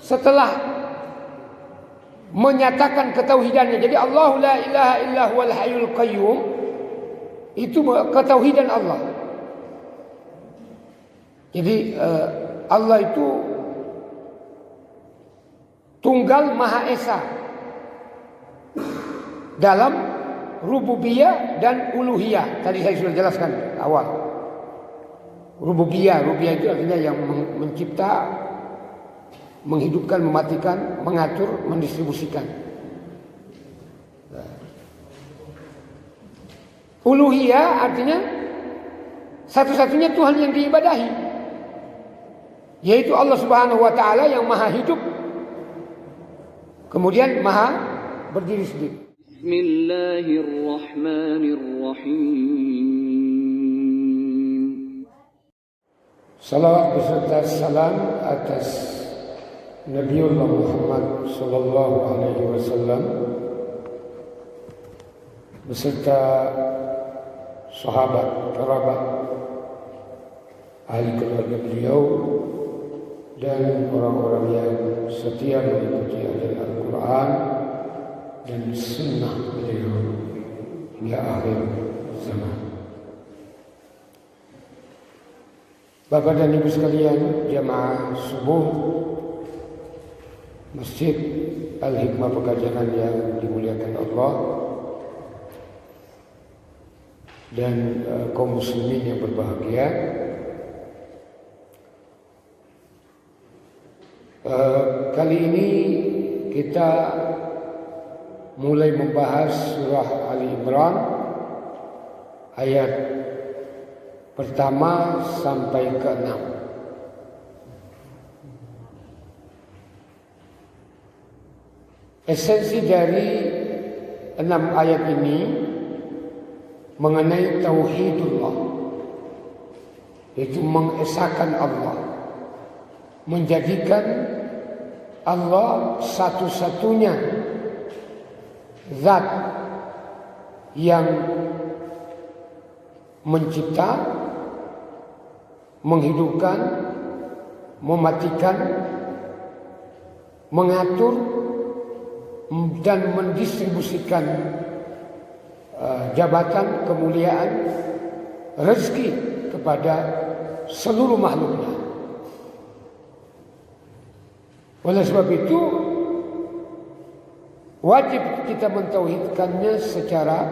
setelah menyatakan ketauhidannya. Jadi Allahu la ilaha illa huwal hayyul qayyum itu ketauhidan Allah. Jadi Allah itu tunggal maha esa dalam rububiyah dan uluhiyah. Tadi saya sudah jelaskan awal. Rububiyah itu artinya yang mencipta, menghidupkan, mematikan, mengatur, mendistribusikan. Uluhiyah artinya satu-satunya Tuhan yang diibadahi, yaitu Allah Subhanahu wa taala yang maha hidup, kemudian maha berdiri sendiri. Bismillahirrahmanirrahim. Salawat beserta salam atas Nabiullah Muhammad sallallahu alaihi wasallam beserta sahabat, kerabat, ahli keluarga beliau dan orang-orang yang setia mengikuti ajaran Al-Quran dan sunnah beliau hingga akhir zaman. Bapak dan Ibu sekalian, jamaah subuh Masjid Al-Hikmah Pegadaian yang dimuliakan Allah dan kaum muslimin yang berbahagia. Kali ini kita mulai membahas surah Ali Imran ayat pertama sampai ke-6. Esensi dari 6 ayat ini mengenai tauhidullah, yaitu mengesahkan Allah, menjadikan Allah satu-satunya zat yang mencipta, menghidupkan, mematikan, mengatur dan mendistribusikan jabatan, kemuliaan, rezeki kepada seluruh makhluknya. Oleh sebab itu wajib kita mentauhidkannya secara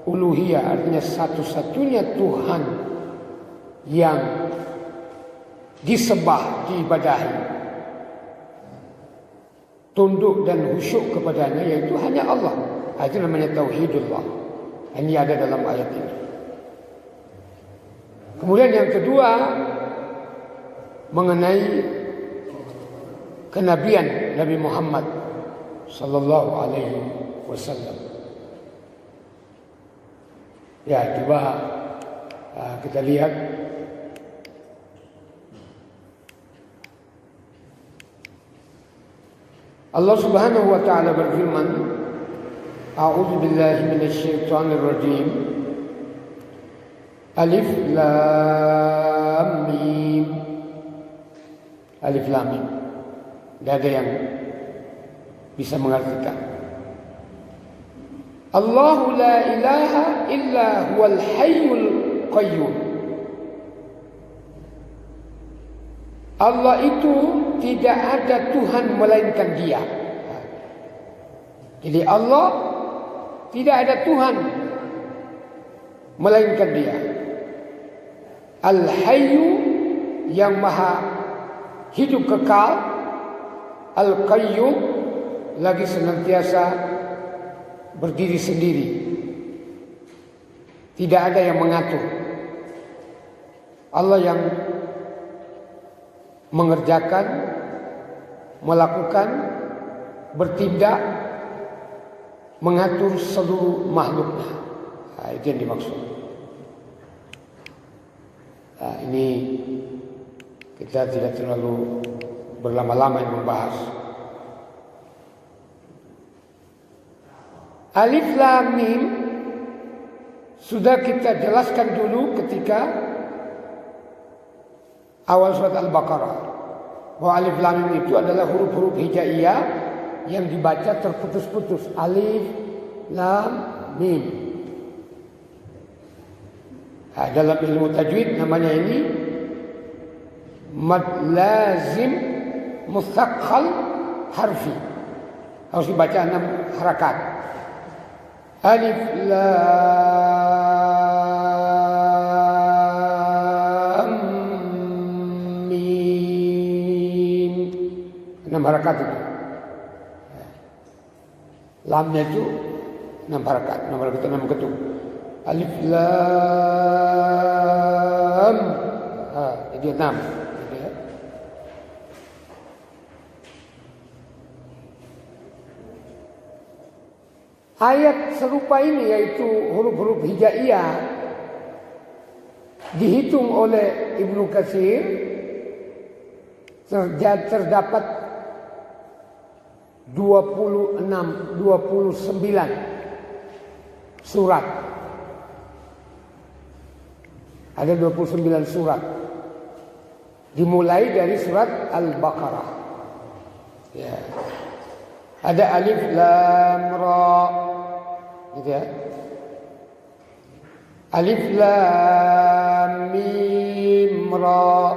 uluhiyah, artinya satu-satunya Tuhan yang disembah, diibadahi, tunduk dan khusyuk kepadanya, yaitu hanya Allah. Itu namanya tauhidullah. Ini ada dalam ayat ini. Kemudian yang kedua mengenai kenabian Nabi Muhammad sallallahu alaihi wasallam. Ya, coba kita lihat Allah Subhanahu wa taala berfirman, A'udzu billahi minasy syaithanir rajim. Alif Lam Mim. Alif Lam Mim. Tidak ada yang bisa mengartikan. Allahu la ilaha illa huwal hayyul qayyum. Allah itu tidak ada Tuhan melainkan Dia. Jadi Allah tidak ada Tuhan melainkan Dia. Al-Hayyu yang maha hidup kekal, Al-Qayyum lagi senantiasa berdiri sendiri. Tidak ada yang mengatur. Allah yang mengerjakan, melakukan, bertindak, mengatur seluruh makhluknya. Itu yang dimaksud. Ini kita tidak terlalu berlama-lama membahas. Alif Lam Mim sudah kita jelaskan dulu ketika awal surat Al-Baqarah. bahwa alif lam mim itu adalah huruf-huruf hijaiyah yang dibaca terputus-putus. Alif lam mim. Nah, dalam ilmu tajwid namanya ini mad lazim mustaqal harfi. Harus dibaca 6 harakat. Alif lam mim. 6 harakat itu. Lamnya itu 6 harakat. 6 harakat itu 6 ketuk. Alif lam. Jadi 6. Ayat serupa ini yaitu huruf-huruf hijaiyah dihitung oleh Ibnu Katsir terdapat 29 surat. Ada 29 surat. Dimulai dari surat Al-Baqarah. Ya. Ada alif lam ra. Gitu ya. Alif lam mim ra.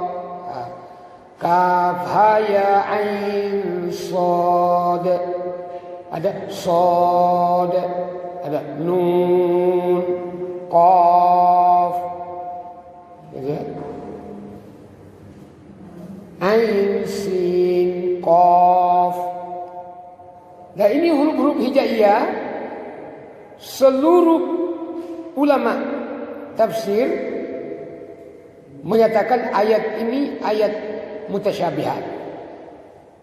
Kaf ha ya ain shad. Ada shad, ada nun, qaf. Gitu ya. Ain sin qaf. Nah, ini huruf-huruf hijaiyah. Seluruh ulama tafsir menyatakan ayat ini ayat mutasyabihat.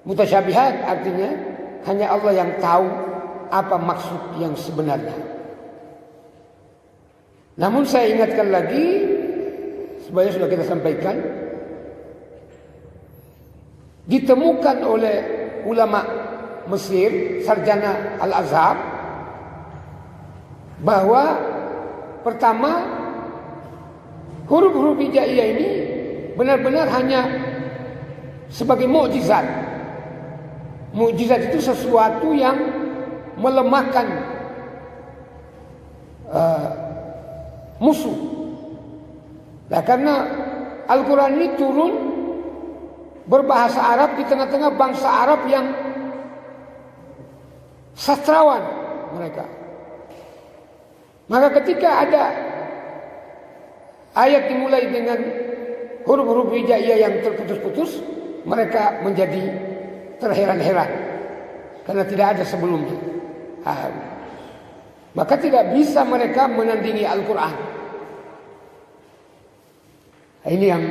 Mutasyabihat artinya hanya Allah yang tahu apa maksud yang sebenarnya. Namun saya ingatkan lagi, sebenarnya sudah kita sampaikan, ditemukan oleh ulama Mesir, sarjana Al-Azhar, bahwa pertama huruf-huruf hijaiyah ini benar-benar hanya sebagai mukjizat. Mukjizat itu sesuatu yang melemahkan musuh. Nah, karena Al-Quran ini turun berbahasa Arab di tengah-tengah bangsa Arab yang sastrawan mereka. Maka ketika ada ayat dimulai dengan huruf-huruf hijaiyah yang terputus-putus, mereka menjadi terheran-heran karena tidak ada sebelumnya. Maka tidak bisa mereka menandingi Al-Quran. Ini yang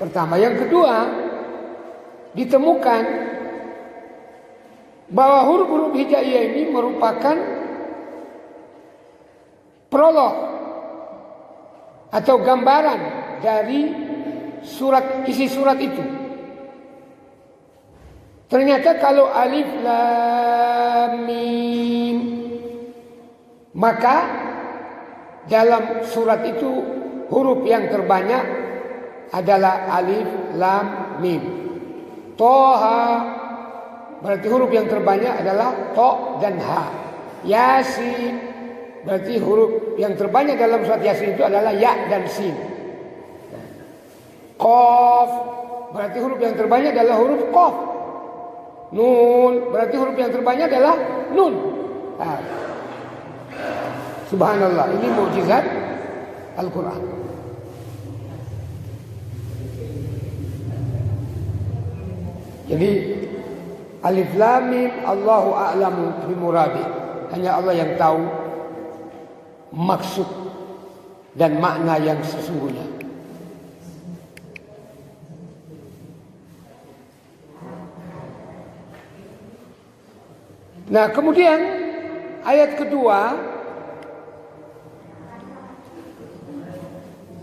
pertama. Yang kedua, ditemukan bahwa huruf-huruf hijaiyah ini merupakan prolog atau gambaran dari isi surat itu. Ternyata kalau alif lam mim, maka dalam surat itu huruf yang terbanyak adalah alif lam mim. Toha berarti huruf yang terbanyak adalah to dan ha. Yasin berarti huruf yang terbanyak dalam surat Yasin itu adalah ya dan sin. Qaf berarti huruf yang terbanyak adalah huruf qaf. Nun berarti huruf yang terbanyak adalah nun. Subhanallah, ini mukjizat Al-Quran. Jadi alif lam mim Allahu a'lamu bimuradi. Hanya Allah yang tahu maksud dan makna yang sesungguhnya. Nah, kemudian ayat kedua,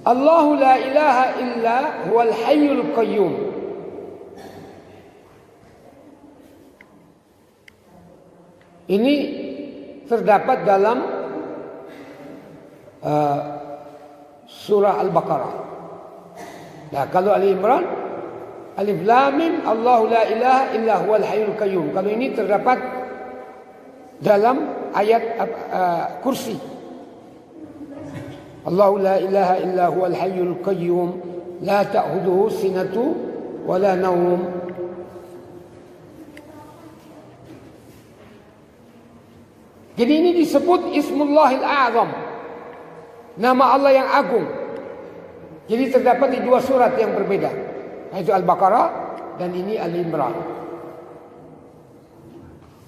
Allahu la ilaha illa huwal hayyul qayyum. Ini terdapat dalam surah Al-Baqarah. Nah, kalau Ali Imran Alif Lam Mim, Allahu la ilaha illa huwal hayyul qayyum. Kalau ini terdapat dalam ayat kursi. Allahu la ilaha illa huwal hayyul qayyum, la ta'khudhuhu sinatu wa la naum. Jadi ini disebut Ismullahil A'zam, nama Allah yang agung. Jadi terdapat di dua surat yang berbeda, yaitu Al-Baqarah dan ini Al-Imran.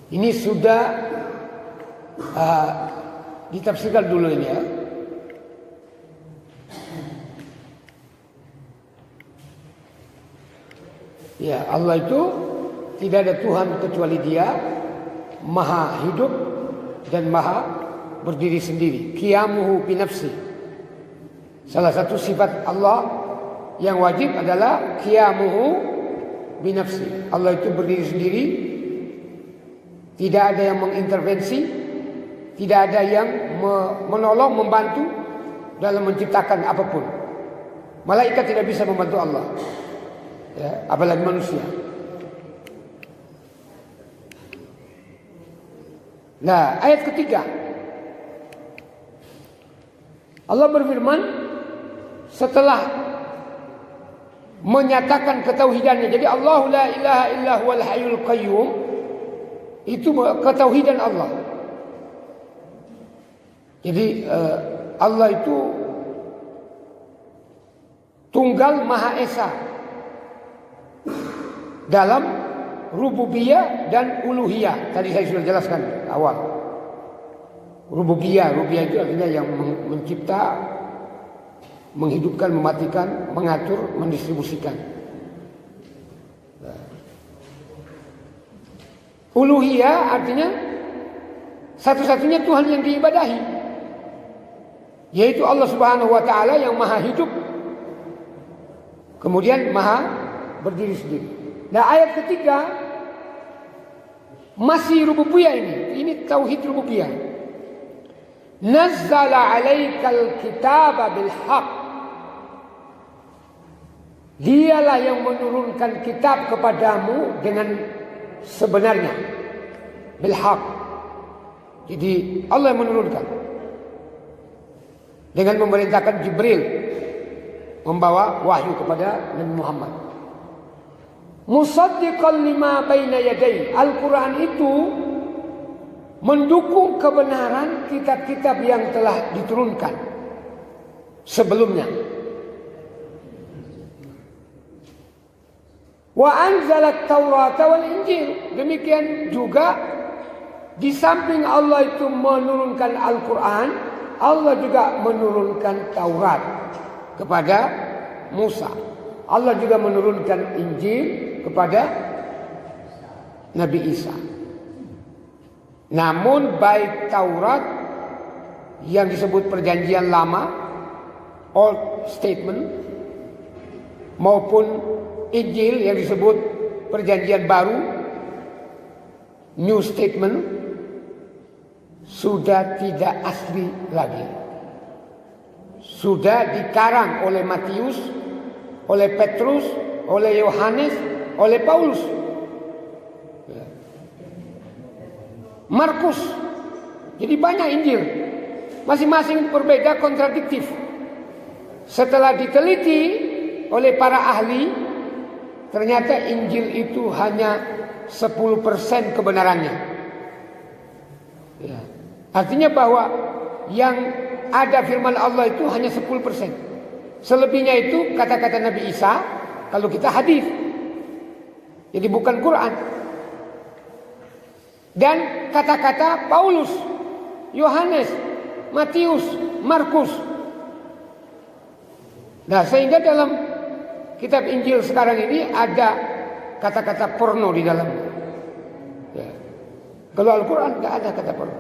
Ini sudah ditafsirkan dulu ini ya. Ya, Allah itu tidak ada Tuhan kecuali Dia, Maha hidup dan Maha berdiri sendiri. Qiyamuhu bi nafsi. Salah satu sifat Allah yang wajib adalah qiyamuhu bi nafsi. Allah itu berdiri sendiri, tidak ada yang mengintervensi, tidak ada yang menolong, membantu dalam menciptakan apapun. Malaikat tidak bisa membantu Allah, ya, apalagi manusia. Nah, ayat ketiga, Allah berfirman setelah menyatakan ketauhidannya. Jadi Allahu la ilaha illa huwal hayyul qayyum, itu ketauhidan Allah. Jadi Allah itu tunggal Maha Esa dalam rububiyah dan uluhiyah. Tadi saya sudah jelaskan awal. Rububiyah itu artinya yang mencipta, menghidupkan, mematikan, mengatur, mendistribusikan. Uluhiyah artinya satu-satunya Tuhan yang diibadahi, yaitu Allah Subhanahu wa taala yang Maha hidup, kemudian Maha berdiri sendiri. Nah, ayat ketiga masih rububiyah ini tauhid rububiyah. Nazzala 'alaikal kitaba bil haqq. Dialah yang menurunkan kitab kepadamu dengan sebenarnya. Bil haqq. Jadi Allah yang menurunkan dengan memerintahkan Jibril membawa wahyu kepada Nabi Muhammad. Musaddiqan lima baina yadayhi. Al-Quran itu mendukung kebenaran kitab-kitab yang telah diturunkan sebelumnya. Wa anzalat Taurat wal Injil. Demikian juga di samping Allah itu menurunkan Al-Quran, Allah juga menurunkan Taurat kepada Musa. Allah juga menurunkan Injil kepada Nabi Isa. Namun baik Taurat yang disebut perjanjian lama, Old Statement, maupun Injil yang disebut perjanjian baru, New Statement, sudah tidak asli lagi. Sudah dikarang oleh Matius, oleh Petrus, oleh Yohanes, oleh Paulus, Markus. Jadi banyak Injil, masing-masing berbeda, kontradiktif. Setelah diteliti oleh para ahli, ternyata Injil itu hanya 10% kebenarannya. Ya. Artinya bahwa yang ada firman Allah itu hanya 10%. Selebihnya itu kata-kata Nabi Isa, kalau kita hadis. Jadi bukan Quran. Dan kata-kata Paulus, Yohanes, Matius, Markus. Nah, sehingga dalam kitab Injil sekarang ini ada kata-kata porno di dalamnya. Ya. Kalau Al-Quran tidak ada kata porno.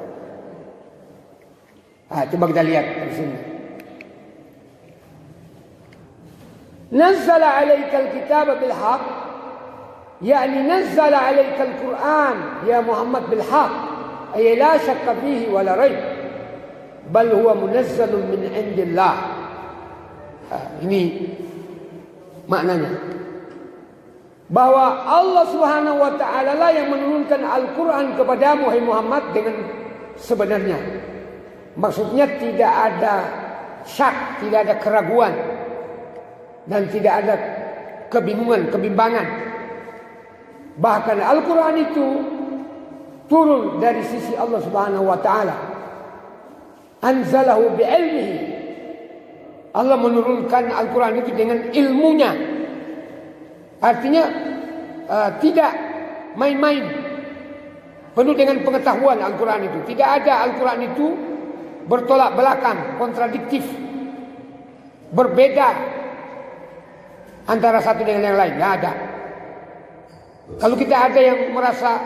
Coba kita lihat di sini. Nazzala 'alaikal kitaba bil haqq, yakni nazzala 'alaikal Qur'an ya Muhammad bil haqq, ay la syakka fihi wa la raib, bal huwa munazzalun min 'indillah. Ini maknanya. bahwa Allah Subhanahu wa taala lah yang menurunkan Al-Qur'an kepadamu wahai Muhammad dengan sebenarnya. Maksudnya tidak ada syak, tidak ada keraguan dan tidak ada kebingungan, kebimbangan. Bahkan Al-Qur'an itu turun dari sisi Allah Subhanahu wa taala. Anzalahu bi'ilmihi. Allah menurunkan Al-Qur'an itu dengan ilmunya. Artinya tidak main-main. Penuh dengan pengetahuan Al-Quran itu. Tidak ada Al-Quran itu bertolak belakang, kontradiktif, berbeda antara satu dengan yang lain. Tidak ada. Kalau kita ada yang merasa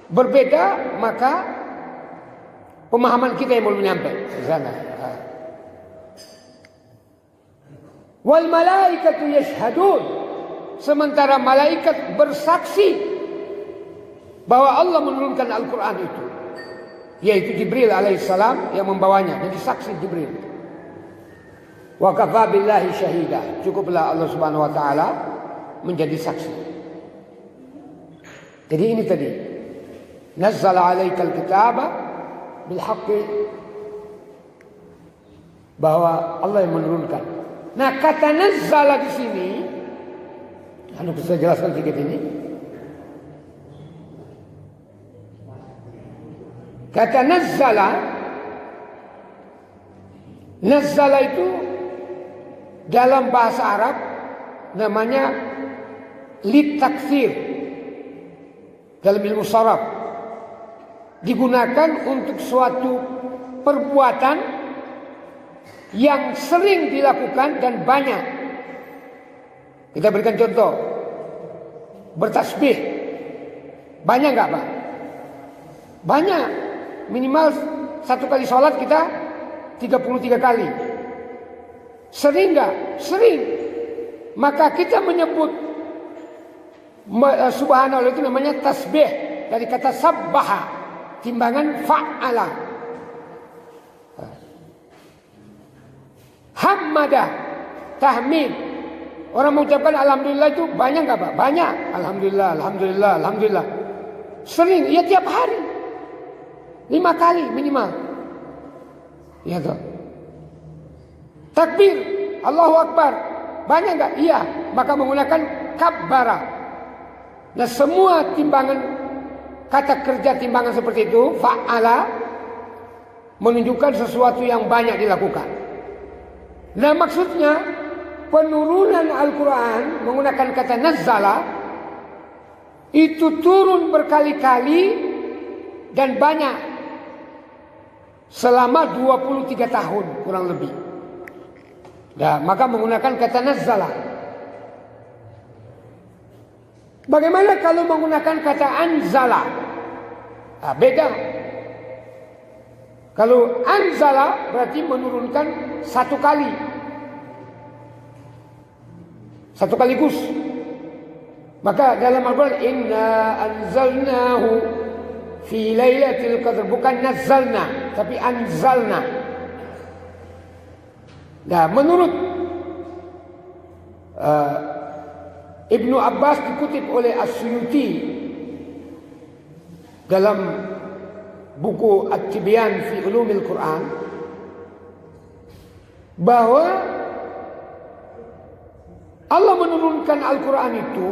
berbeda, maka pemahaman kita yang belum nyampe di sana. Wal malaikatu yashhadun. Sementara malaikat bersaksi bahwa Allah menurunkan Al-Quran itu, yaitu Jibril alaihissalam yang membawanya. Jadi saksi Jibril. Wa kafa billahi syahida. Cukuplah Allah Subhanahu wa taala menjadi saksi. Jadi ini tadi. Nazzala 'alaikal kitaba bil haqqi, bahwa Allah yang menurunkan. Nah, kata nazzala di sini, anu bisa jelaskan sedikit ini. Kata nazzala itu dalam bahasa Arab namanya litaktsir. Dalam ilmu sharaf digunakan untuk suatu perbuatan yang sering dilakukan dan banyak. Kita berikan contoh. Bertasbih. Banyak enggak, Pak? Banyak. Minimal satu kali sholat kita 33 kali. Sering enggak? Sering. Maka kita menyebut subhanallah itu namanya tasbih. Dari kata sabbaha, timbangan fa'ala. Hammadah, tahmid. Orang mengucapkan alhamdulillah itu banyak enggak, Pak? Banyak. Alhamdulillah, alhamdulillah, alhamdulillah. Sering, ya tiap hari. 5 kali minimal. Ya toh. Takbir, Allahu Akbar. Banyak enggak? Iya. Maka menggunakan kabbara. Nah, semua timbangan, kata kerja timbangan seperti itu, fa'ala, menunjukkan sesuatu yang banyak dilakukan. Nah, maksudnya penurunan Al-Quran menggunakan kata nazzala itu turun berkali-kali dan banyak selama 23 tahun kurang lebih. Nah, maka menggunakan kata nazzala. Bagaimana kalau menggunakan kata anzala? Nah, beda. Kalau anzala berarti menurunkan satu kali. Satu kaligus. Maka dalam Al-Quran, inna anzalnahu fi lailatul qadr, bukan nazzalna, tapi anzalna. Nah, menurut Ibnu Abbas dikutip oleh As-Suyuti dalam buku At-Tibyan fi Ulumil Quran, bahwa Allah menurunkan Al-Quran itu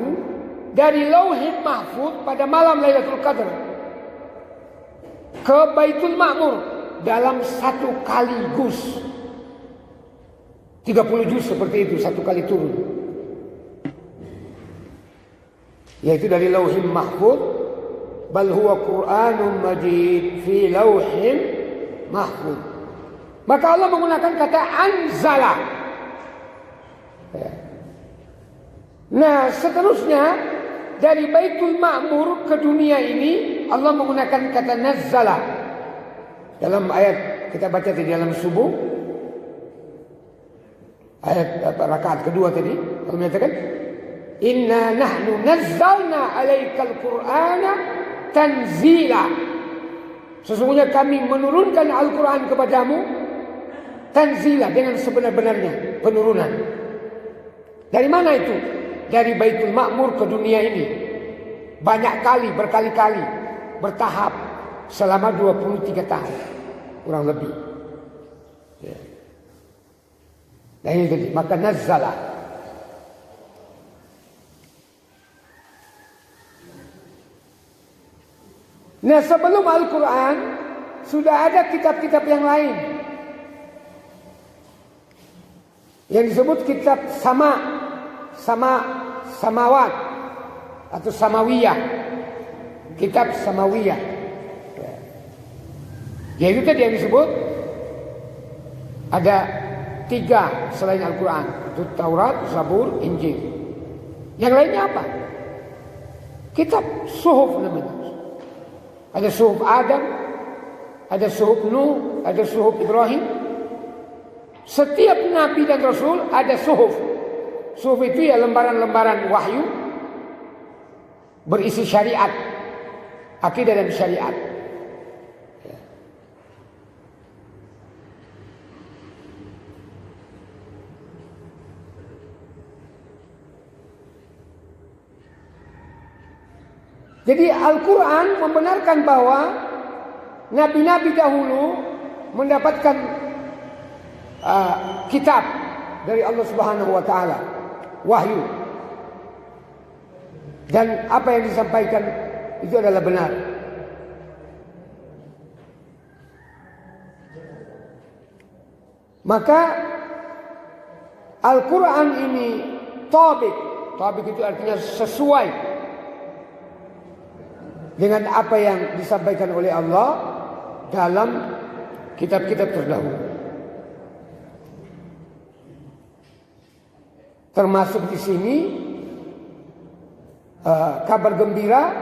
dari Lauhil Mahfuz pada malam Lailatul Qadar ke Baitul Ma'mur dalam satu kaligus. 30 juz seperti itu, satu kali turun. Yaitu dari Lauhil Mahfuz, bal huwa Qur'anun Majid fi Lauhil Mahfuz. Maka Allah menggunakan kata anzala. Nah, seterusnya dari Baitul Ma'mur ke dunia ini Allah menggunakan kata nazzala. Dalam ayat kita baca di dalam subuh, ayat rakaat kedua tadi, Allah menyatakan inna nahnu nazzalna 'alaikal qur'ana tanzila. Sesungguhnya kami menurunkan Al-Quran kepadamu tanzila, dengan sebenar-benarnya penurunan. Dari mana itu? dari Baitul Ma'mur ke dunia ini. Banyak kali, berkali-kali, bertahap selama 23 tahun kurang lebih. Ya. Nah ini tadi, maka nazzala. Nah sebelum Al-Quran sudah ada kitab-kitab yang lain yang disebut kitab samawat atau samawiyah, kitab samawiyah. Yaitu tadi yang disebut ada 3 selain Al-Quran, itu Taurat, Zabur, Injil. Yang lainnya apa? Kitab suhuf namanya. Ada suhuf Adam, ada suhuf Nuh, ada suhuf Ibrahim. Setiap nabi dan rasul ada suhuf. Suhuf itu ya lembaran-lembaran wahyu berisi syariat, akidah dan syariat. Jadi Al-Quran membenarkan bahwa nabi-nabi dahulu mendapatkan kitab dari Allah Subhanahu wa taala, wahyu. Dan apa yang disampaikan itu adalah benar. Maka Al-Quran ini tabiq itu artinya sesuai dengan apa yang disampaikan oleh Allah dalam kitab-kitab terdahulu. Termasuk di sini kabar gembira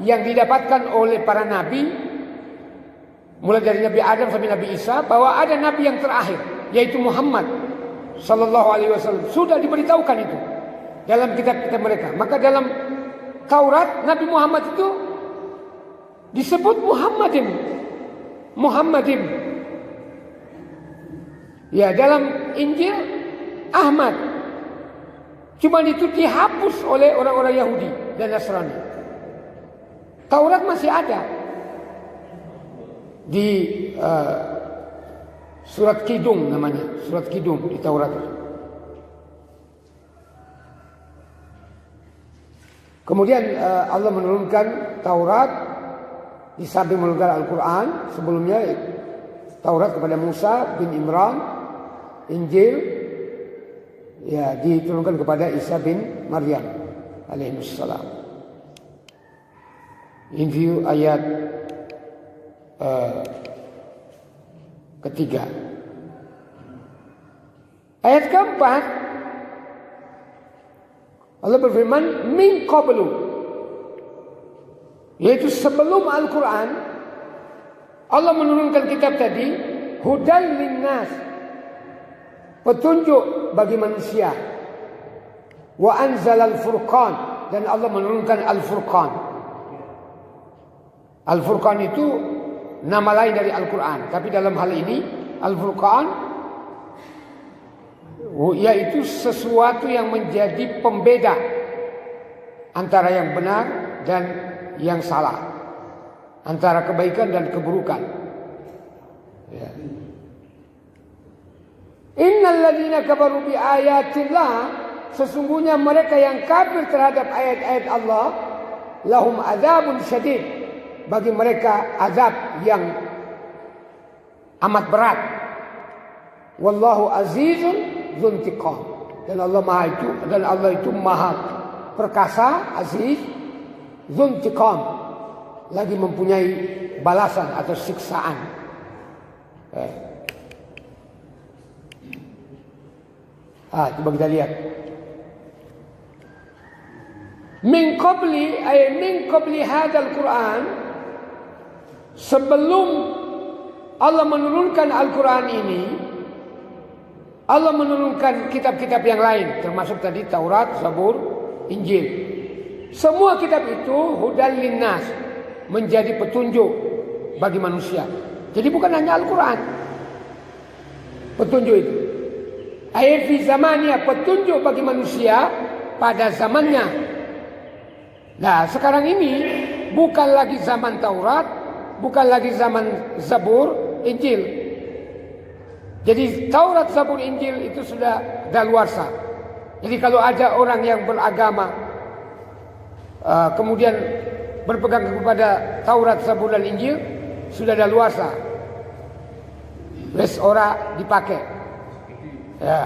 yang didapatkan oleh para nabi, mulai dari Nabi Adam sampai Nabi Isa, bahwa ada nabi yang terakhir, yaitu Muhammad sallallahu alaihi wasallam. Sudah diberitahukan itu dalam kitab-kitab mereka. Maka dalam Taurat Nabi Muhammad itu disebut Muhammadin. Ya, dalam Injil Ahmad. Cuma itu dihapus oleh orang-orang Yahudi dan Nasrani. Taurat masih ada di surat Kidung namanya, surat Kidung di Taurat. Kemudian Allah menurunkan Taurat di samping menurunkan Al-Quran. Sebelumnya Taurat kepada Musa bin Imran, Injil ya diturunkan kepada Isa bin Maryam alaihissalam. Injil ayat ketiga. Ayat keempat, Allah berfirman min qablu, yaitu sebelum Al-Quran Allah menurunkan kitab tadi, hudal linnas, petunjuk bagi manusia, wa anzalal furqan, dan Allah menurunkan Al-Furqan. Al-Furqan itu nama lain dari Al-Quran, tapi dalam hal ini Al-Furqan yaitu sesuatu yang menjadi pembeda antara yang benar dan yang salah, antara kebaikan dan keburukan. Ya. Innal ladzina kafaru bi ayatillah, sesungguhnya mereka yang kafir terhadap ayat-ayat Allah, lahum adzabun syadid, bagi mereka azab yang amat berat. Wallahu azizun dzuntiqam, dan Allah itu maha perkasa, aziz, dzuntiqam, lagi mempunyai balasan atau siksaan. Coba kita lihat. Min qabli hadzal Quran, sebelum Allah menurunkan Al-Quran ini, Allah menurunkan kitab-kitab yang lain, termasuk tadi Taurat, Zabur, Injil. Semua kitab itu hudal linnas, menjadi petunjuk bagi manusia. Jadi bukan hanya Al-Quran, petunjuk itu. Ayat fi zamannya, petunjuk bagi manusia pada zamannya. Nah, sekarang ini bukan lagi zaman Taurat, bukan lagi zaman Zabur, Injil. Jadi Taurat, Zabur, Injil itu sudah daluarsa. Jadi kalau ada orang yang beragama kemudian berpegang kepada Taurat, Zabur, dan Injil, sudah daluarsa. Wes ora dipakai. Ya.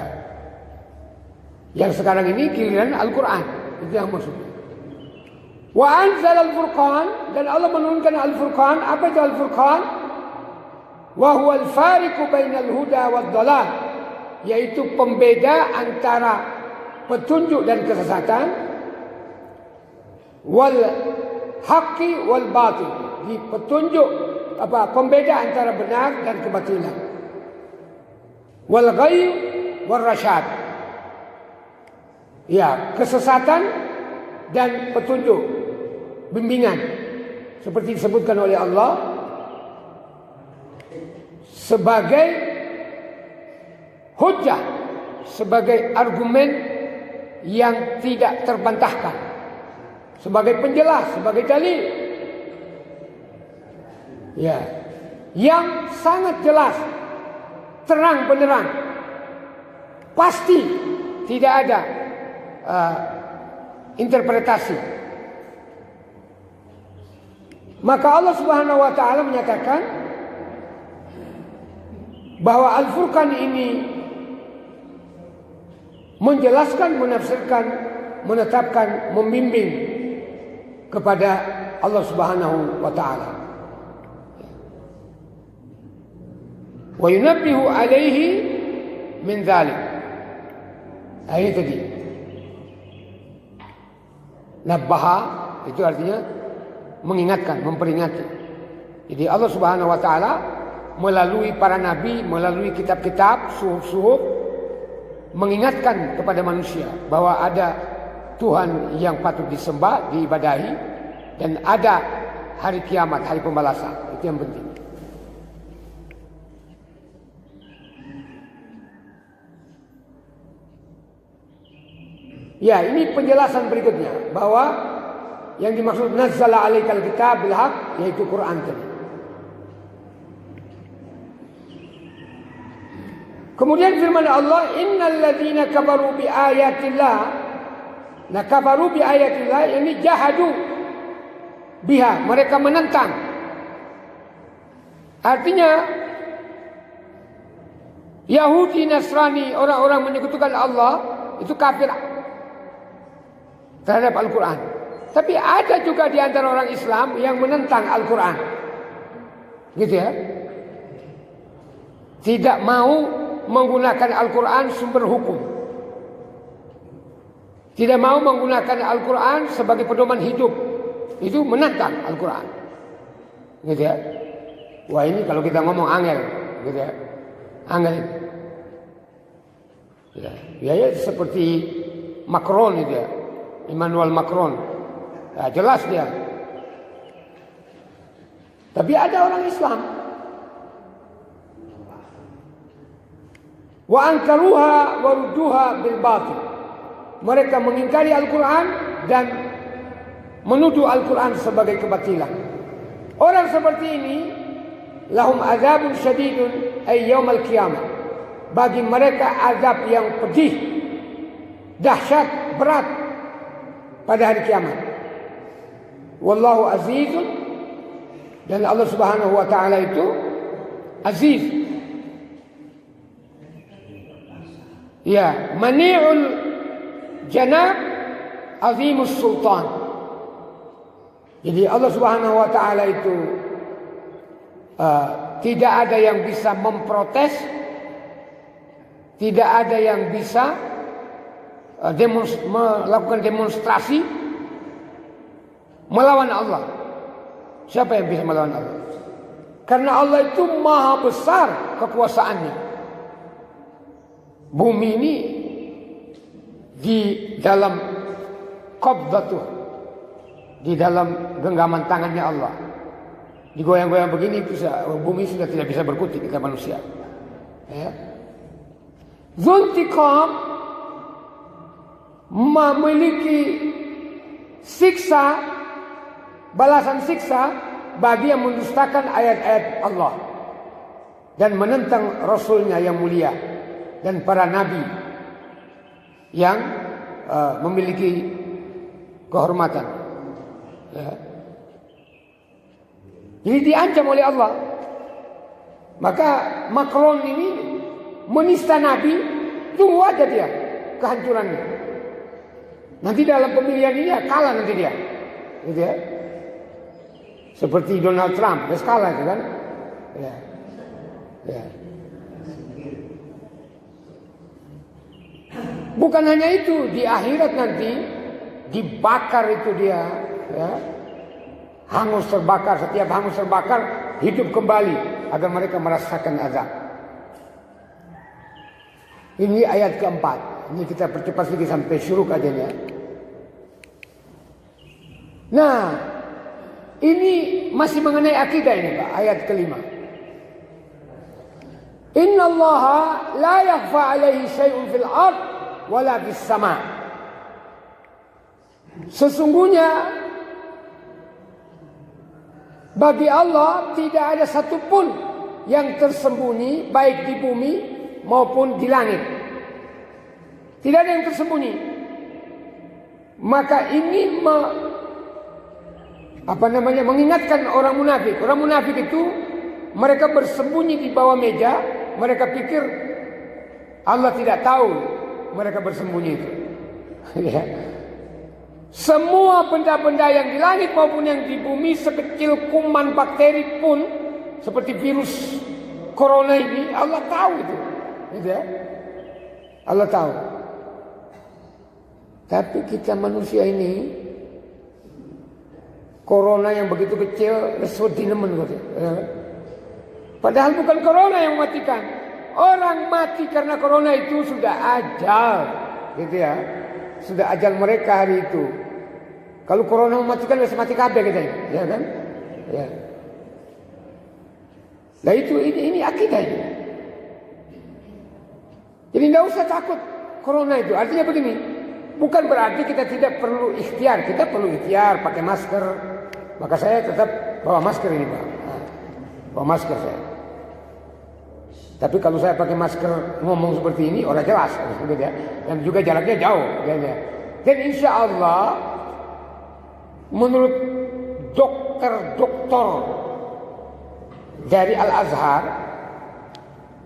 Yang sekarang ini giliran Al-Quran. Itu yang maksudnya. Wa anzal al-Furqan, dan Allah menurunkan Al-Furqan. Apa itu Al-Furqan? Wa huwa al-fariqu bainal huda wad dhalal, yaitu pembeda antara petunjuk dan kesesatan, wal haqqi wal batil, di petunjuk pembeda antara benar dan kebatilan, wal ghayy wal rasyad, ya, kesesatan dan petunjuk, bimbingan, seperti disebutkan oleh Allah sebagai hujjah, sebagai argumen yang tidak terbantahkan, sebagai penjelas, sebagai dalil, ya, yang sangat jelas, terang benderang, pasti, tidak ada interpretasi. Maka Allah Subhanahu wa taala menyatakan bahwa Al-Furqan ini menjelaskan, menafsirkan, menetapkan, membimbing kepada Allah Subhanahu wa taala. Wa yunabbihu alaihi min dzalik. Ayat tadi. Nabbaha itu artinya mengingatkan, memperingati. Jadi Allah Subhanahu wa taala melalui para nabi, melalui kitab-kitab, suhuf-suhuf, mengingatkan kepada manusia bahwa ada Tuhan yang patut disembah, diibadahi, dan ada hari kiamat, hari pembalasan. Itu yang penting. Ya, ini penjelasan berikutnya bahwa yang dimaksud nazzala alaikal kitab bil haq, yaitu Quran tadi. Kemudian firman Allah, innal ladzina kafaru bi ayatillah. Nah, kafaru bi ayatillah ini jahadu biha, mereka menentang. Artinya Yahudi, Nasrani, orang-orang menyekutukan Allah itu kafir terhadap Al-Quran. Tapi ada juga di antara orang Islam yang menentang Al-Quran, gitu ya. Tidak mau menggunakan Al-Quran sumber hukum, tidak mau menggunakan Al-Quran sebagai pedoman hidup. Itu menentang Al-Quran, gitu ya. Wah, ini kalau kita ngomong angel, gitu ya, angel. Ya, seperti Macron itu ya, Emmanuel Macron. Ya, jelas dia. Tapi ada orang Islam wa ankaruha wa rudduha bil batil. Mereka mengingkari Al-Quran dan menuduh Al-Quran sebagai kebatilan. Orang seperti ini lahum azabun syadidun ay yaumal qiyamah. Bagi mereka azab yang pedih, dahsyat, berat pada hari kiamat. Wallahu azizun, dan Allah Subhanahu wa taala itu aziz. Ya, mani'ul janab, azimus sultan. Jadi Allah Subhanahu wa taala itu tidak ada yang bisa memprotes, tidak ada yang bisa melakukan demonstrasi melawan Allah. Siapa yang bisa melawan Allah? Karena Allah itu maha besar kekuasaannya. Bumi ini di dalam qabdatuh, di dalam genggaman tangannya Allah. Digoyang-goyang begini bisa, bumi sudah tidak bisa berkutik, kita manusia. Ya. Dzuntiqam, memiliki siksa, balasan siksa bagi yang mendustakan ayat-ayat Allah dan menentang Rasulnya yang mulia dan para nabi yang memiliki kehormatan. Ya. Jadi diancam oleh Allah. Maka Macron ini menista nabi, tunggu aja dia kehancurannya. Nanti dalam pemilihan ini kalah nanti dia. Gitu ya. Seperti Donald Trump, dia kalah itu kan. Ya. Ya. Bukan hanya itu, di akhirat nanti dibakar itu dia, ya. Hangus terbakar, setiap hangus terbakar hidup kembali agar mereka merasakan azab. Ini ayat keempat. Ini kita percepat sedikit sampai syuruk aja ya. Nah, ini masih mengenai akidah ini Pak, ayat kelima. Inna Allah la yakhfa alaihi syai'un fil ard wala fis sama. Sesungguhnya bagi Allah tidak ada satupun yang tersembunyi baik di bumi maupun di langit. Tidak ada yang tersembunyi. Maka ini mengingatkan orang munafik. Orang munafik itu mereka bersembunyi di bawah meja. Mereka pikir Allah tidak tahu mereka bersembunyi itu. Ya. Semua benda-benda yang di langit maupun yang di bumi, sekecil kuman bakteri pun seperti virus corona ini, Allah tahu itu. Gitu ya. Allah tahu. Tapi kita manusia ini, corona yang begitu kecil, resodinemen gitu. Ya. Padahal bukan corona yang mematikan. Orang mati karena corona itu sudah ajal, gitu ya. Sudah ajal mereka hari itu. Kalau corona mematikan, sudah mati kabeh kita, ya kan? Ya. Nah itu ini akidah ini. Jadi tidak usah takut corona itu. Artinya begini, bukan berarti kita tidak perlu ikhtiar. Kita perlu ikhtiar, pakai masker. Maka saya tetap bawa masker ini Pak. Nah, bawa masker saya. Tapi kalau saya pakai masker ngomong seperti ini, orang jelas. Gitu ya. Dan juga jaraknya jauh. Gitu. Dan insya Allah, menurut dokter dari Al-Azhar,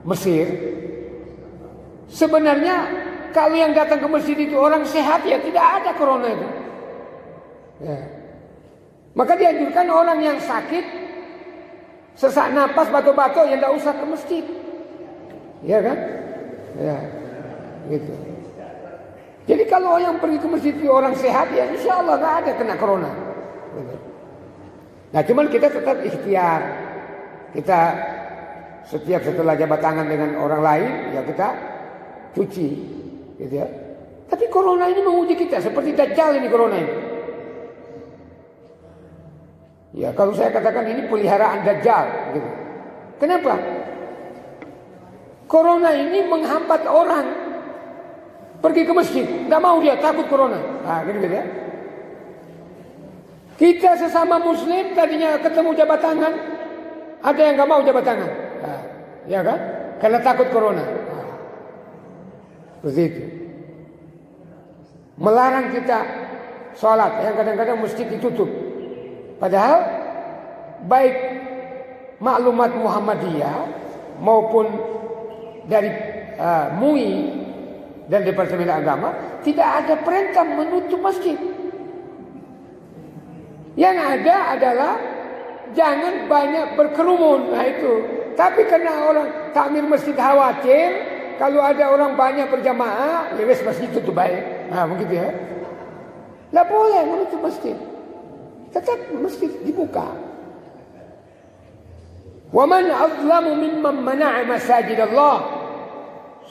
Mesir, sebenarnya kalau yang datang ke masjid itu orang sehat ya tidak ada corona itu. Ya. Maka dianjurkan orang yang sakit, sesak napas, batuk-batuk, ya tidak usah ke masjid. Ya kan? Ya, gitu. Jadi kalau yang pergi ke masjid itu orang sehat ya insya Allah nggak ada kena corona. Gitu. Nah cuman kita tetap ikhtiar. Kita setiap setelah jabat tangan dengan orang lain ya kita cuci, gitu ya. Tapi corona ini menguji kita seperti Dajjal ini corona ini. Ya kalau saya katakan ini peliharaan Dajjal, gitu. Kenapa? Corona ini menghambat orang pergi ke masjid, tidak mau dia, takut corona. Nah, gitu ya. Kita sesama Muslim tadinya ketemu jabat tangan, ada yang nggak mau jabat tangan, nah, ya kan? Karena takut corona. Nah, seperti itu. Melarang kita sholat, yang kadang-kadang masjid ditutup. Padahal baik maklumat Muhammadiyah maupun dari MUI dan Departemen Agama tidak ada perintah menutup masjid. Yang ada adalah jangan banyak berkerumun. Nah itu. Tapi karena orang takmir masjid khawatir kalau ada orang banyak berjamaah, ya wes masjid tutup baik. Nah begitu ya. Tidak boleh menutup masjid. Tetap masjid dibuka. Wa man azlamu mimman mana'a masajid Allah.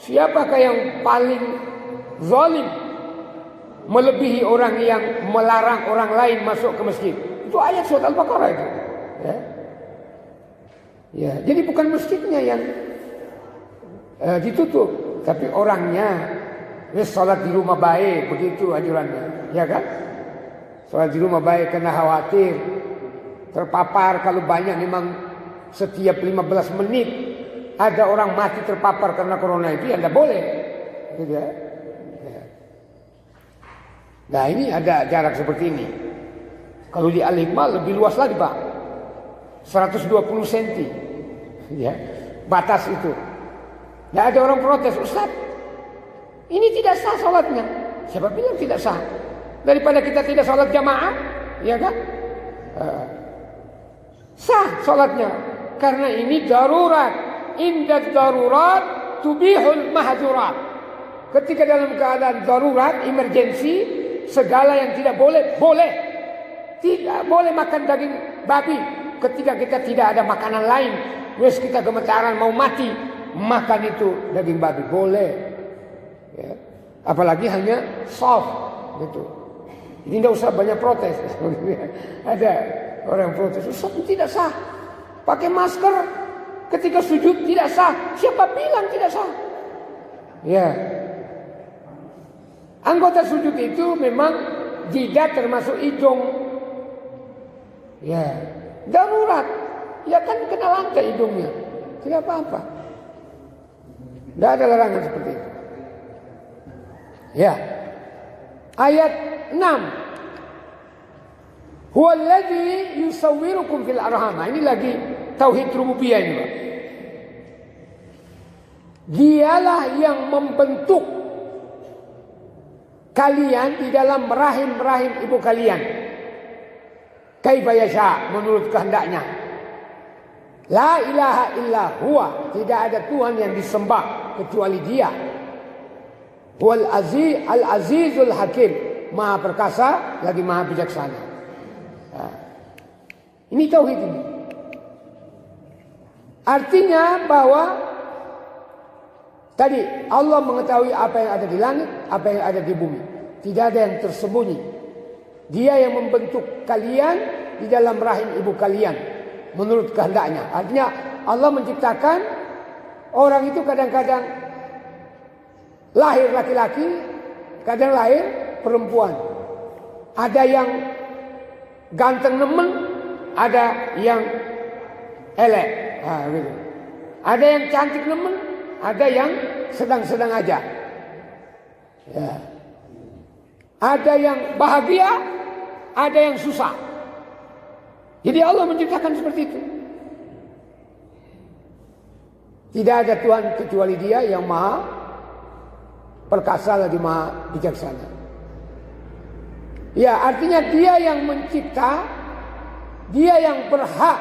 Siapakah yang paling zalim melebihi orang yang melarang orang lain masuk ke masjid? Itu ayat surat Al-Baqarah itu. Ya. Ya, jadi bukan masjidnya yang ditutup, tapi orangnya Wis sholat di rumah baik, begitu anjurannya, ya kan? Sholat di rumah baik karena khawatir terpapar. Kalau banyak memang setiap 15 menit ada orang mati terpapar karena corona itu, ya tidak boleh, gitu ya. Nah ini ada jarak seperti ini. Kalau di Al-Hikmah lebih luas lagi Pak, 120 cm, ya, batas itu. Tidak ada orang protes, Ustaz, ini tidak sah sholatnya. Siapa bilang tidak sah? Daripada kita tidak sholat jamaah, ya kan? Sah sholatnya, karena ini darurat. Inda darurat tubihul mahdurat. Ketika dalam keadaan darurat, emergensi, segala yang tidak boleh, boleh. Tidak boleh makan daging babi. Ketika kita tidak ada makanan lain, terus kita gemetaran mau mati, makan itu daging babi boleh, ya. Apalagi hanya soft gitu. Ini tidak usah banyak protes. Ada orang protes, Ustaz tidak sah. Pakai masker ketika sujud tidak sah. Siapa bilang tidak sah? Ya. Anggota sujud itu memang jidat termasuk hidung. Ya, darurat. Ya kan kena lantai hidungnya. Tidak apa-apa. Tidak ada larangan seperti itu. Ya. Ayat 6. Huwallazi yusawwirukum fil arham. Ini lagi tauhid rububiyah ini, Pak. Dialah yang membentuk kalian di dalam rahim-rahim ibu kalian. Kaifa yasha, menurut kehendaknya. La ilaha illa huwa, tidak ada Tuhan yang disembah kecuali Dia. Wal aziz al-azizul hakim, Maha perkasa lagi Maha bijaksana. Nah, ini tauhid ini. Artinya bahwa tadi Allah mengetahui apa yang ada di langit, apa yang ada di bumi. Tidak ada yang tersembunyi. Dia yang membentuk kalian di dalam rahim ibu kalian menurut kehendaknya. Artinya Allah menciptakan orang itu kadang-kadang lahir laki-laki, kadang lahir perempuan. Ada yang ganteng nemen, ada yang elek. Nah, gitu. Ada yang cantik nemen, ada yang sedang-sedang aja. Ya. Ada yang bahagia, ada yang susah. Jadi Allah menciptakan seperti itu. Tidak ada Tuhan kecuali Dia yang Maha perkasa lagi Maha bijaksana. Ya, artinya Dia yang mencipta, Dia yang berhak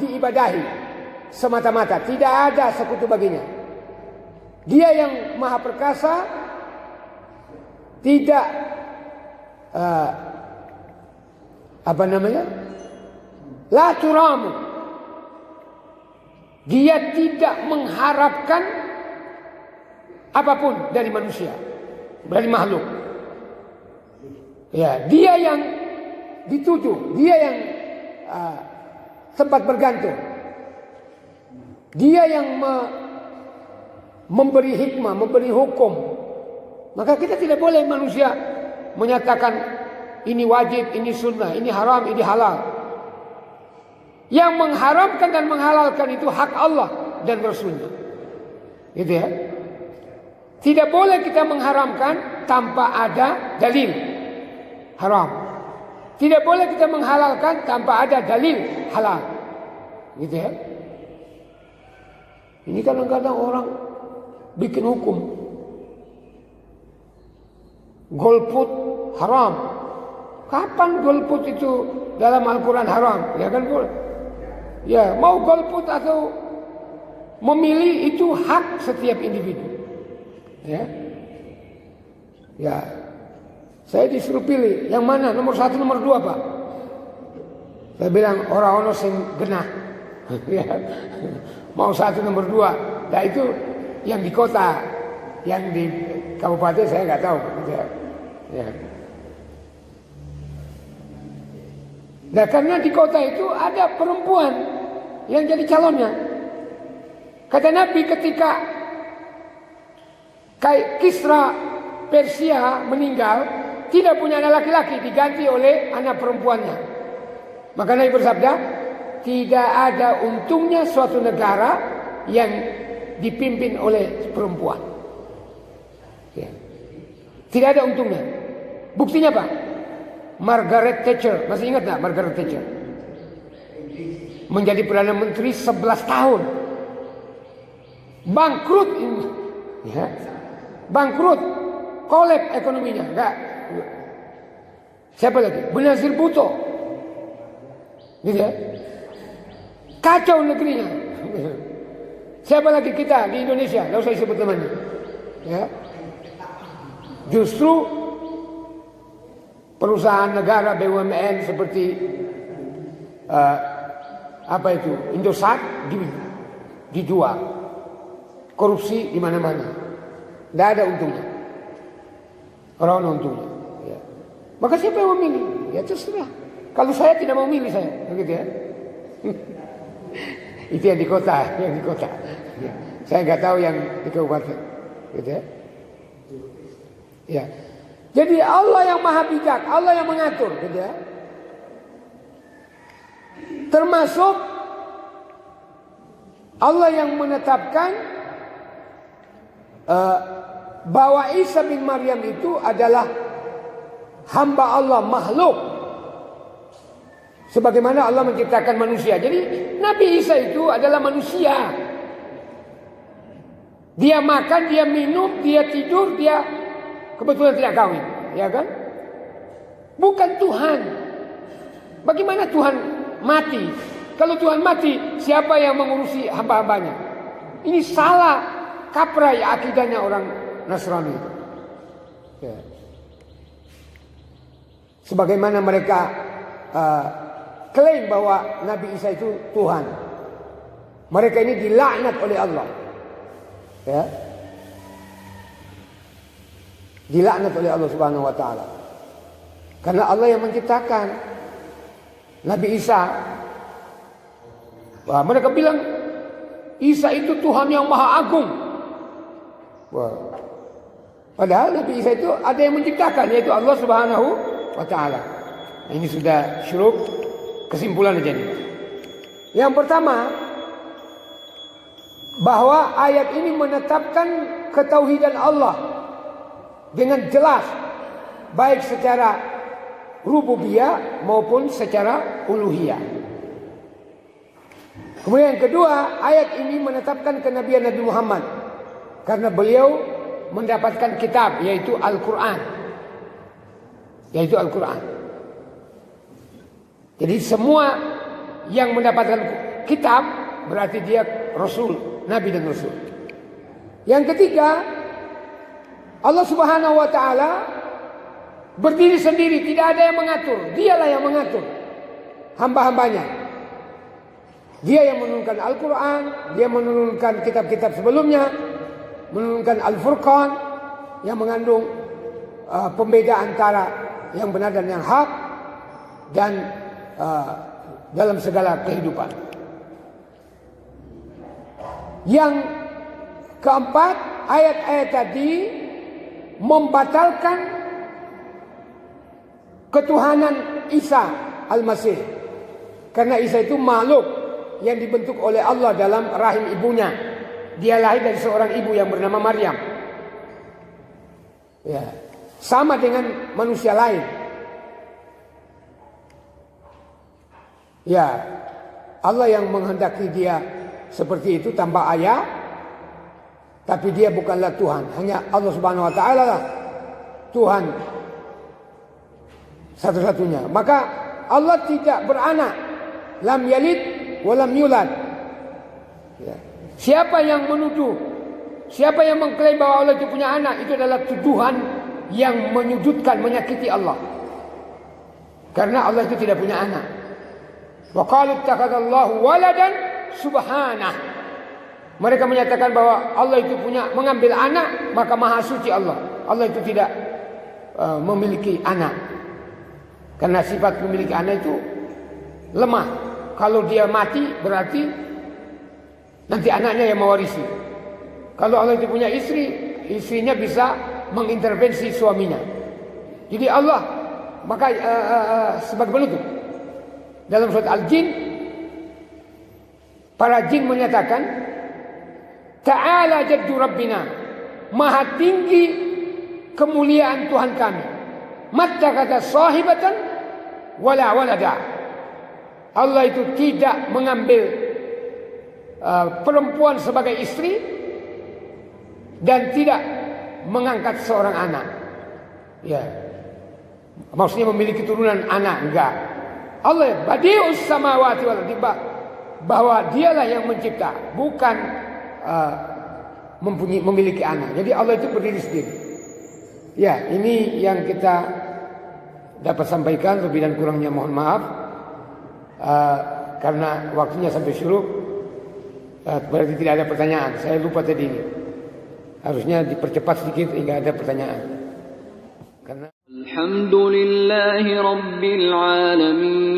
diibadahi semata-mata, tidak ada sekutu baginya. Dia yang Maha perkasa, tidak la turamu. Dia tidak mengharapkan apapun dari manusia, dari makhluk. Ya, Dia yang dituju, Dia yang tempat bergantung. Dia yang memberi hikmah, memberi hukum. Maka kita tidak boleh manusia menyatakan ini wajib, ini sunnah, ini haram, ini halal. Yang mengharamkan dan menghalalkan itu hak Allah dan Rasulnya. Gitu ya. Tidak boleh kita mengharamkan tanpa ada dalil haram. Tidak boleh kita menghalalkan tanpa ada dalil halal. Gitu ya. Ini kadang-kadang orang bikin hukum. Golput haram. Kapan golput itu dalam Al-Quran haram? Ya kan boleh. Ya, mau golput atau memilih itu hak setiap individu. Ya. Ya. Saya disuruh pilih yang mana, nomor 1, nomor 2, Pak. Saya bilang orang ono sing genah. Ya. Mau 1, nomor 2. Nah itu yang di kota, yang di kabupaten saya nggak tahu. Ya. Nah karena di kota itu ada perempuan yang jadi calonnya. Kata Nabi ketika Kisra Persia meninggal, tidak punya anak laki-laki, diganti oleh anak perempuannya. Maka Nabi bersabda, tidak ada untungnya suatu negara yang dipimpin oleh perempuan. Ya. Tidak ada untungnya. Buktinya apa? Margaret Thatcher, masih ingat gak Margaret Thatcher? Menjadi Perdana Menteri 11 tahun. Bangkrut. Ya. Bangkrut. Kolab ekonominya. Enggak. Siapa lagi? Benazir Bhutto. Gitu ya. Kacau negerinya. Siapa lagi kita di Indonesia? Tidak usah disebut namanya. Ya. Justru perusahaan negara BUMN seperti apa itu? Indosat dijual. Korupsi di mana-mana. Tidak ada untungnya. Orang untungnya. Ya. Maka siapa yang memilih? Ya terserah. Kalau saya tidak mau milih saya, begitu ya. Itu yang di kota, Ya. Saya nggak tahu yang di kabupaten, gitu ya. Ya. Jadi Allah yang maha bijak, Allah yang mengatur, gitu ya. Termasuk Allah yang menetapkan bahwa Isa bin Maryam itu adalah hamba Allah, makhluk. Sebagaimana Allah menciptakan manusia. Jadi Nabi Isa itu adalah manusia. Dia makan, dia minum, dia tidur, dia kebetulan tidak kawin, ya kan? Bukan Tuhan. Bagaimana Tuhan mati? Kalau Tuhan mati, siapa yang mengurusi hamba-hambanya? Ini salah kaprah ya akidahnya orang Nasrani. Ya. Sebagaimana mereka klaim bahwa Nabi Isa itu Tuhan. Mereka ini dilaknat oleh Allah. Ya. Dilaknat oleh Allah Subhanahu wa taala. Karena Allah yang menciptakan Nabi Isa. Wah, mereka bilang Isa itu Tuhan yang Maha Agung. Wah. Padahal Nabi Isa itu ada yang menciptakan, yaitu Allah Subhanahu wa taala. Ini sudah syuruk, kesimpulan aja nih. Yang pertama, bahwa ayat ini menetapkan ketauhidan Allah dengan jelas, baik secara rububiyah maupun secara uluhiyah. Kemudian yang kedua, ayat ini menetapkan kenabian Nabi Muhammad karena beliau mendapatkan kitab, yaitu Al-Quran. Jadi semua yang mendapatkan kitab berarti dia Rasul, Nabi dan Rasul. Yang ketiga, Allah Subhanahu wa taala berdiri sendiri, tidak ada yang mengatur. Dialah yang mengatur hamba-hambanya. Dia yang menurunkan Al-Quran, dia menurunkan kitab-kitab sebelumnya, menurunkan Al-Furqan yang mengandung pembeda antara yang benar dan yang hak, dan dalam segala kehidupan. Yang keempat, ayat-ayat tadi membatalkan ketuhanan Isa Al-Masih. Karena Isa itu makhluk yang dibentuk oleh Allah dalam rahim ibunya. Dia lahir dari seorang ibu yang bernama Maryam. Ya, sama dengan manusia lain. Ya, Allah yang menghendaki dia seperti itu tanpa ayah, tapi dia bukanlah Tuhan. Hanya Allah Subhanahu wa taala lah Tuhan satu-satunya. Maka Allah tidak beranak, lam yalid wa lam yulad. Ya. Siapa yang menuduh, siapa yang mengklaim bahwa Allah itu punya anak, itu adalah tuduhan yang menyudutkan, menyakiti Allah. Karena Allah itu tidak punya anak. Wa qalu ittakhadallahu waladan subhanah. Mereka menyatakan bahwa Allah itu punya mengambil anak, maka maha suci Allah. Allah itu tidak memiliki anak. Karena sifat memiliki anak itu lemah. Kalau dia mati berarti nanti anaknya yang mewarisi. Kalau Allah itu punya istri, istrinya bisa mengintervensi suaminya. Jadi Allah maka sebagai penutup dalam surat Al-Jin, para jin menyatakan, Ta'ala jaddu Rabbina, maha tinggi kemuliaan Tuhan kami. Mattakhadha sahibatan wala walada. Allah itu tidak mengambil perempuan sebagai istri dan tidak mengangkat seorang anak. Ya, maksudnya memiliki turunan anak, enggak. Allah badi'us samawati wal ardi, bahwa dialah yang mencipta, bukan memiliki anak. Jadi Allah itu berdiri sendiri. Ya, ini yang kita dapat sampaikan. Lebih dan kurangnya mohon maaf, karena waktunya sampai syuruk. Berarti tidak ada pertanyaan. Saya lupa tadi ini. Harusnya dipercepat sedikit hingga ada pertanyaan. Karena Alhamdulillahi Rabbil Alamin.